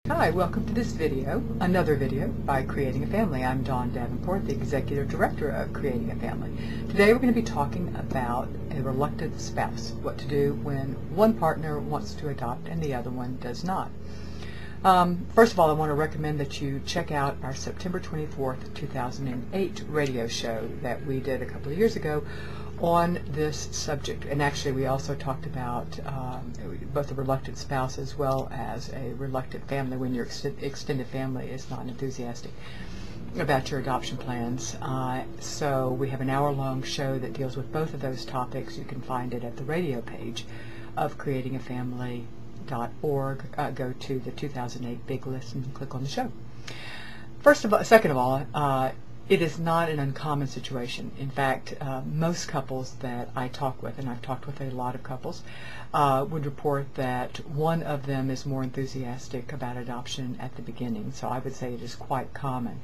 Hi, welcome to this video, another video by Creating a Family. I'm Dawn Davenport, the Executive Director of Creating a Family. Today we're going to be talking about a reluctant spouse, what to do when one partner wants to adopt and the other one does not. First of all, I want to recommend that you check out our September 24th, 2008 radio show that we did a couple of years ago on this subject. And actually we also talked about both a reluctant spouse as well as a reluctant family when your extended family is not enthusiastic about your adoption plans. So we have an hour-long show that deals with both of those topics. You can find it at the radio page of creatingafamily.org. Go to the 2008 big list and click on the show. Second of all, it is not an uncommon situation. In fact, most couples that I talk with, and I've talked with a lot of couples, would report that one of them is more enthusiastic about adoption at the beginning. So I would say it is quite common.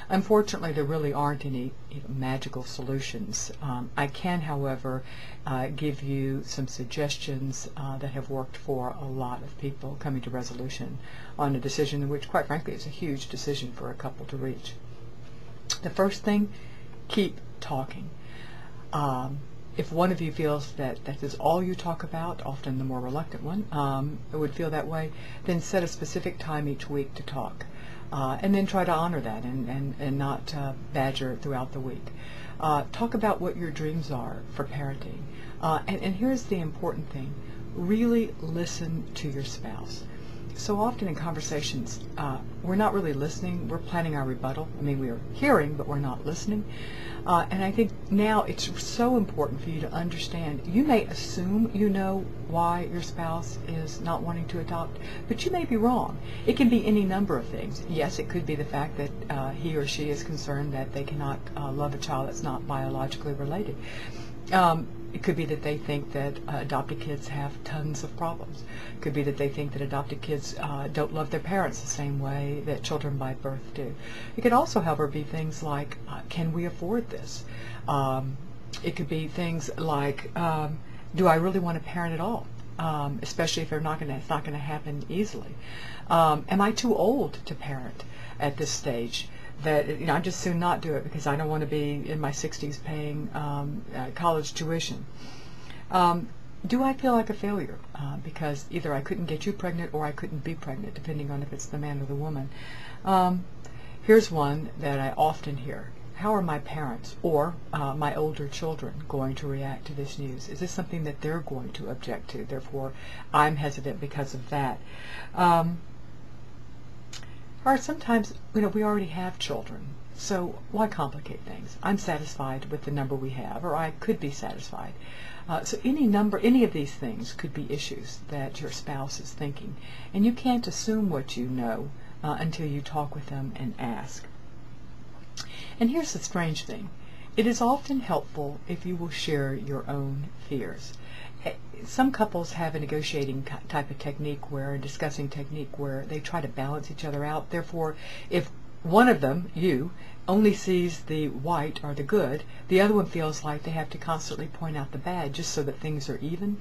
Unfortunately, there really aren't any magical solutions. I can, however, give you some suggestions that have worked for a lot of people coming to resolution on a decision which, quite frankly, is a huge decision for a couple to reach. The first thing, keep talking. If one of you feels that that is all you talk about, often the more reluctant one would feel that way, then set a specific time each week to talk. And then try to honor that and not badger throughout the week. Talk about what your dreams are for parenting. And here's the important thing. Really listen to your spouse. So often in conversations, we're not really listening, we're planning our rebuttal. I mean, we're hearing, but we're not listening. And I think now it's so important for you to understand, you may assume you know why your spouse is not wanting to adopt, but you may be wrong. It can be any number of things. Yes, it could be the fact that he or she is concerned that they cannot love a child that's not biologically related. It could be that they think that adopted kids have tons of problems. It could be that they think that adopted kids don't love their parents the same way that children by birth do. It could also, however, be things like, can we afford this? It could be things like, do I really want to parent at all? Especially if it's not going to happen easily. Am I too old to parent at this stage? That I just soon not do it because I don't want to be in my 60s paying college tuition. Do I feel like a failure because either I couldn't get you pregnant or I couldn't be pregnant, depending on if it's the man or the woman? Here's one that I often hear. How are my parents or my older children going to react to this news? Is this something that they're going to object to? Therefore, I'm hesitant because of that. Or sometimes, we already have children, so why complicate things? I'm satisfied with the number we have, or I could be satisfied. So any of these things could be issues that your spouse is thinking, and you can't assume what you know until you talk with them and ask. And here's the strange thing. It is often helpful if you will share your own fears. Some couples have a negotiating type of technique a discussing technique where they try to balance each other out. Therefore, if one of them, you, only sees the white or the good, the other one feels like they have to constantly point out the bad just so that things are even.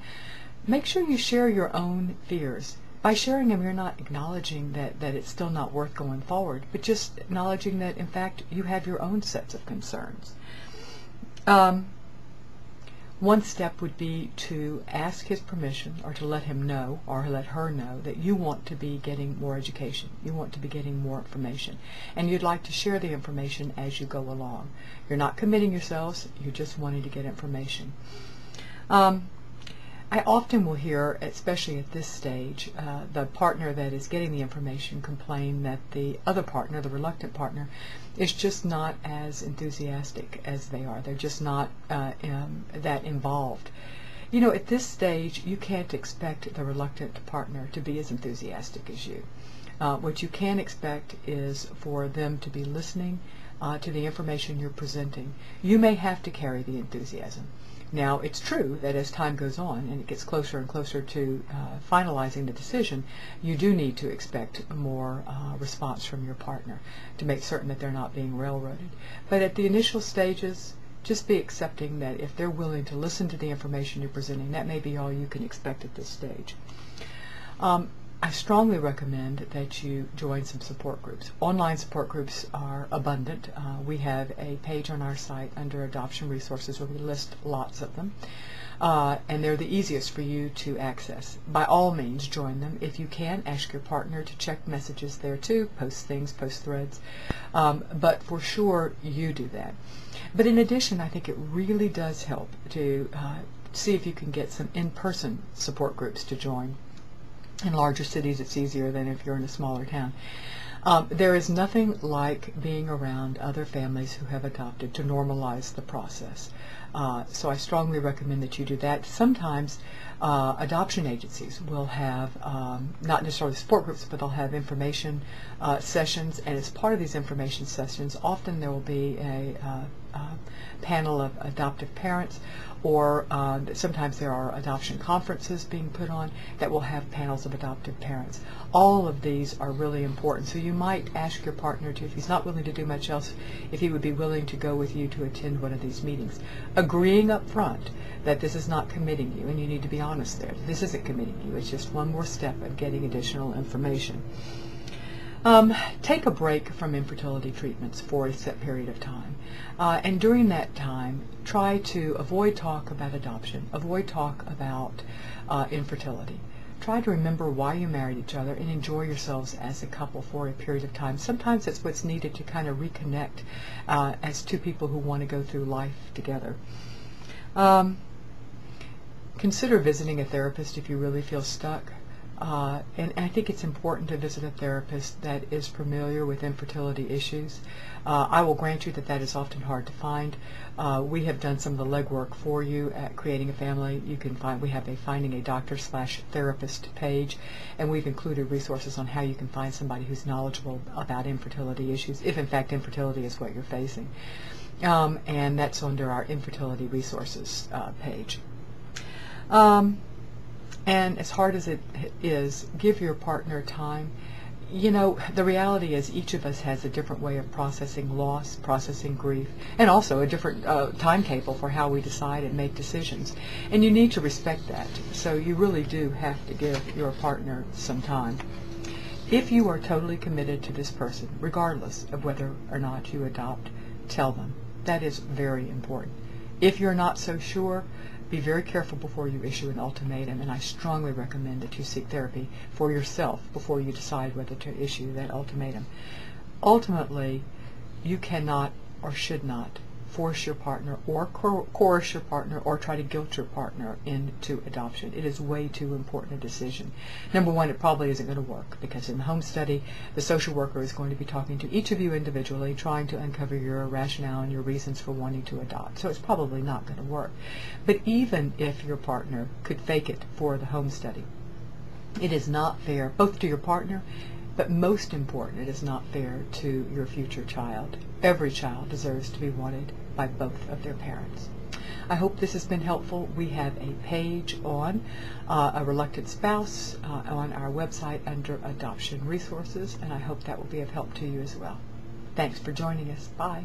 Make sure you share your own fears. By sharing them, you're not acknowledging that it's still not worth going forward, but just acknowledging that, in fact, you have your own sets of concerns. One step would be to ask his permission or to let him know or let her know that you want to be getting more education. You want to be getting more information. And you'd like to share the information as you go along. You're not committing yourselves. You're just wanting to get information. I often will hear, especially at this stage, the partner that is getting the information complain that the other partner, the reluctant partner, is just not as enthusiastic as they are. They're just not that involved. At this stage, you can't expect the reluctant partner to be as enthusiastic as you. What you can expect is for them to be listening to the information you're presenting. You may have to carry the enthusiasm. Now, it's true that as time goes on and it gets closer and closer to finalizing the decision, you do need to expect more response from your partner to make certain that they're not being railroaded. But at the initial stages, just be accepting that if they're willing to listen to the information you're presenting, that may be all you can expect at this stage. I strongly recommend that you join some support groups. Online support groups are abundant. We have a page on our site under Adoption Resources where we list lots of them. And they're the easiest for you to access. By all means, join them. If you can, ask your partner to check messages there too, post things, post threads. But for sure, you do that. But in addition, I think it really does help to see if you can get some in-person support groups to join. In larger cities, it's easier than if you're in a smaller town. There is nothing like being around other families who have adopted to normalize the process. So I strongly recommend that you do that. Sometimes adoption agencies will have, not necessarily support groups, but they'll have information sessions, and as part of these information sessions, often there will be a panel of adoptive parents, or sometimes there are adoption conferences being put on that will have panels of adoptive parents. All of these are really important, so you might ask your partner to, if he's not willing to do much else, if he would be willing to go with you to attend one of these meetings. Agreeing up front that this is not committing you, and you need to be honest there. This isn't committing you, it's just one more step of getting additional information. Take a break from infertility treatments for a set period of time. And during that time, try to avoid talk about adoption, avoid talk about infertility. Try to remember why you married each other and enjoy yourselves as a couple for a period of time. Sometimes it's what's needed to kind of reconnect as two people who want to go through life together. Consider visiting a therapist if you really feel stuck. And I think it's important to visit a therapist that is familiar with infertility issues. I will grant you that that is often hard to find. We have done some of the legwork for you at Creating a Family. You can find, we have a Finding a Doctor/Therapist page, and we've included resources on how you can find somebody who's knowledgeable about infertility issues, if in fact infertility is what you're facing. And that's under our Infertility Resources page. And as hard as it is, give your partner time. You know, the reality is each of us has a different way of processing loss, processing grief, and also a different timetable for how we decide and make decisions. And you need to respect that. So you really do have to give your partner some time. If you are totally committed to this person, regardless of whether or not you adopt, tell them. That is very important. If you're not so sure, be very careful before you issue an ultimatum, and I strongly recommend that you seek therapy for yourself before you decide whether to issue that ultimatum. Ultimately, you cannot or should not force your partner or coerce your partner or try to guilt your partner into adoption. It is way too important a decision. Number one, it probably isn't going to work because in the home study, the social worker is going to be talking to each of you individually, trying to uncover your rationale and your reasons for wanting to adopt. So it's probably not going to work. But even if your partner could fake it for the home study, it is not fair, both to your partner, but most important, it is not fair to your future child. Every child deserves to be wanted by both of their parents. I hope this has been helpful. We have a page on a reluctant spouse on our website under Adoption Resources, and I hope that will be of help to you as well. Thanks for joining us. Bye.